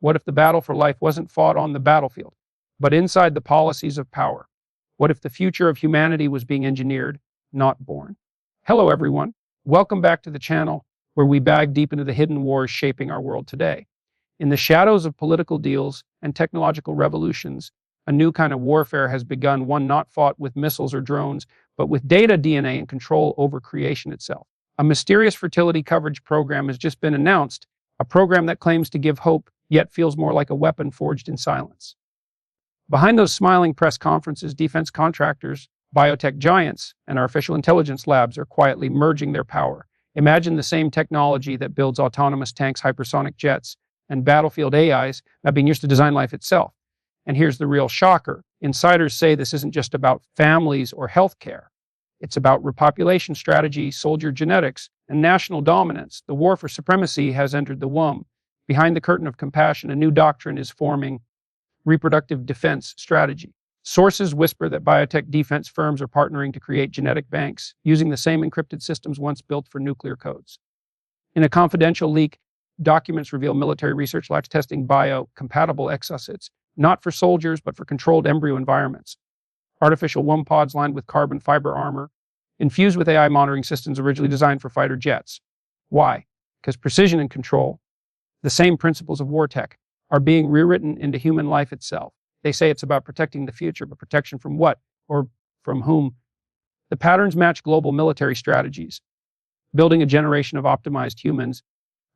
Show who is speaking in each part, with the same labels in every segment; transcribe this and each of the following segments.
Speaker 1: What if the battle for life wasn't fought on the battlefield, but inside the policies of power? What if the future of humanity was being engineered, not born? Hello, everyone. Welcome back to the channel where we dive deep into the hidden wars shaping our world today. In the shadows of political deals and technological revolutions, a new kind of warfare has begun, one not fought with missiles or drones, but with data, DNA, and control over creation itself. A mysterious fertility coverage program has just been announced, a program that claims to give hope, yet feels more like a weapon forged in silence. Behind those smiling press conferences, defense contractors, biotech giants, and artificial intelligence labs are quietly merging their power. Imagine the same technology that builds autonomous tanks, hypersonic jets, and battlefield AIs that being used to design life itself. And here's the real shocker. Insiders say this isn't just about families or healthcare. It's about repopulation strategy, soldier genetics, and national dominance. The war for supremacy has entered the womb. Behind the curtain of compassion, a new doctrine is forming: reproductive defense strategy. Sources whisper that biotech defense firms are partnering to create genetic banks, using the same encrypted systems once built for nuclear codes. In a confidential leak, documents reveal military research labs testing biocompatible exocytes, not for soldiers, but for controlled embryo environments. Artificial womb pods lined with carbon fiber armor, infused with AI monitoring systems originally designed for fighter jets. Why? Because precision and control, the same principles of war tech, are being rewritten into human life itself. They say it's about protecting the future, but protection from what? Or from whom? The patterns match global military strategies. Building a generation of optimized humans,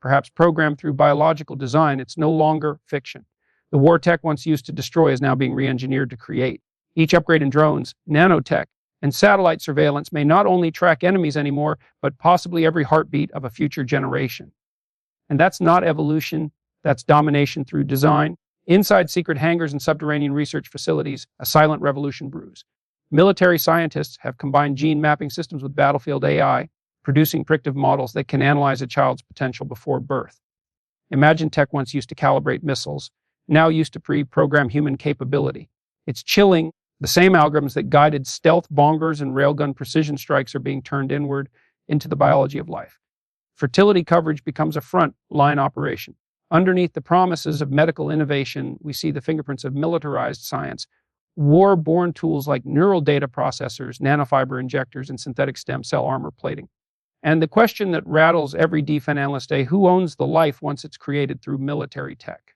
Speaker 1: perhaps programmed through biological design. It's no longer fiction. The war tech once used to destroy is now being re-engineered to create. Each upgrade in drones, nanotech, and satellite surveillance may not only track enemies anymore, but possibly every heartbeat of a future generation. And that's not evolution, that's domination through design. Inside secret hangars and subterranean research facilities, a silent revolution brews. Military scientists have combined gene mapping systems with battlefield AI, producing predictive models that can analyze a child's potential before birth. Imagine tech once used to calibrate missiles, now used to pre-program human capability. It's chilling. The same algorithms that guided stealth bombers and railgun precision strikes are being turned inward into the biology of life. Fertility coverage becomes a front-line operation. Underneath the promises of medical innovation, we see the fingerprints of militarized science, war-born tools like neural data processors, nanofiber injectors, and synthetic stem cell armor plating. And the question that rattles every defense analyst today: who owns the life once it's created through military tech?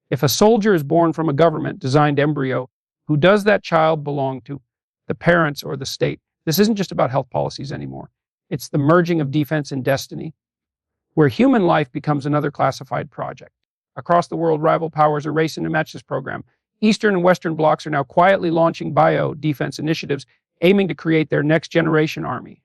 Speaker 1: If a soldier is born from a government-designed embryo, who does that child belong to? The parents or the state? This isn't just about health policies anymore. It's the merging of defense and destiny, where human life becomes another classified project. Across the world, rival powers are racing to match this program. Eastern and Western blocs are now quietly launching bio-defense initiatives, aiming to create their next-generation army.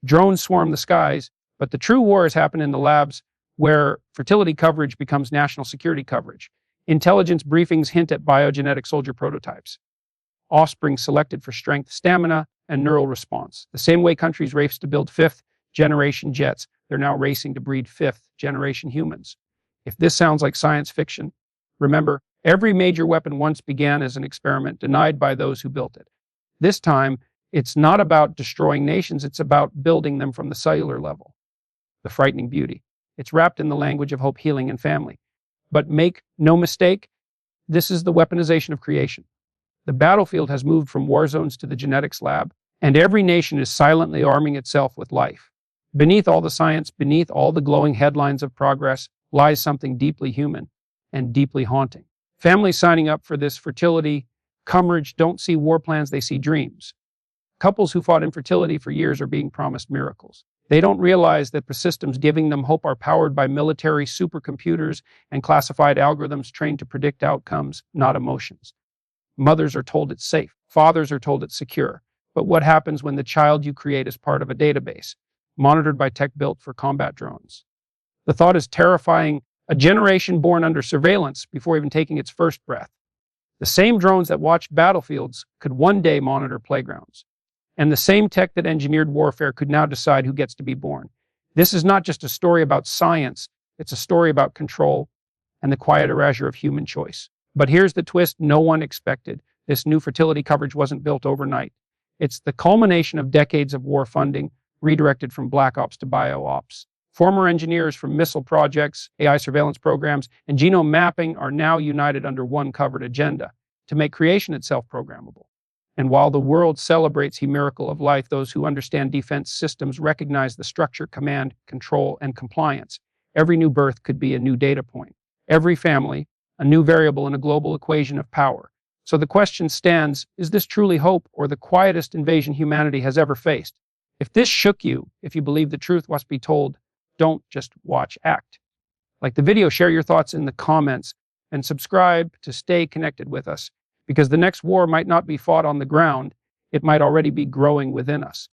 Speaker 1: Drones swarm the skies, but the true war has happened in the labs, where fertility coverage becomes national security coverage. Intelligence briefings hint at biogenetic soldier prototypes. Offspring selected for strength, stamina, and neural response. The same way countries race to build fifth-generation jets, they're now racing to breed fifth-generation humans. If this sounds like science fiction, remember, every major weapon once began as an experiment denied by those who built it. This time, it's not about destroying nations, it's about building them from the cellular level. The frightening beauty. It's wrapped in the language of hope, healing, and family. But make no mistake, this is the weaponization of creation. The battlefield has moved from war zones to the genetics lab, and every nation is silently arming itself with life. Beneath all the science, beneath all the glowing headlines of progress, lies something deeply human and deeply haunting. Families signing up for this fertility coverage don't see war plans, they see dreams. Couples who fought infertility for years are being promised miracles. They don't realize that the systems giving them hope are powered by military supercomputers and classified algorithms trained to predict outcomes, not emotions. Mothers are told it's safe. Fathers are told it's secure. But what happens when the child you create is part of a database, monitored by tech built for combat drones? The thought is terrifying: a generation born under surveillance before even taking its first breath. The same drones that watched battlefields could one day monitor playgrounds. And the same tech that engineered warfare could now decide who gets to be born. This is not just a story about science, it's a story about control and the quiet erasure of human choice. But here's the twist no one expected. This new fertility coverage wasn't built overnight. It's the culmination of decades of war funding, redirected from black ops to bio ops. Former engineers from missile projects, AI surveillance programs, and genome mapping are now united under one covered agenda to make creation itself programmable. And while the world celebrates the miracle of life, those who understand defense systems recognize the structure, command, control, and compliance. Every new birth could be a new data point. Every family, a new variable in a global equation of power. So the question stands, is this truly hope or the quietest invasion humanity has ever faced? If this shook you, if you believe the truth must be told, don't just watch, act. Like the video, share your thoughts in the comments, and subscribe to stay connected with us, because the next war might not be fought on the ground, it might already be growing within us.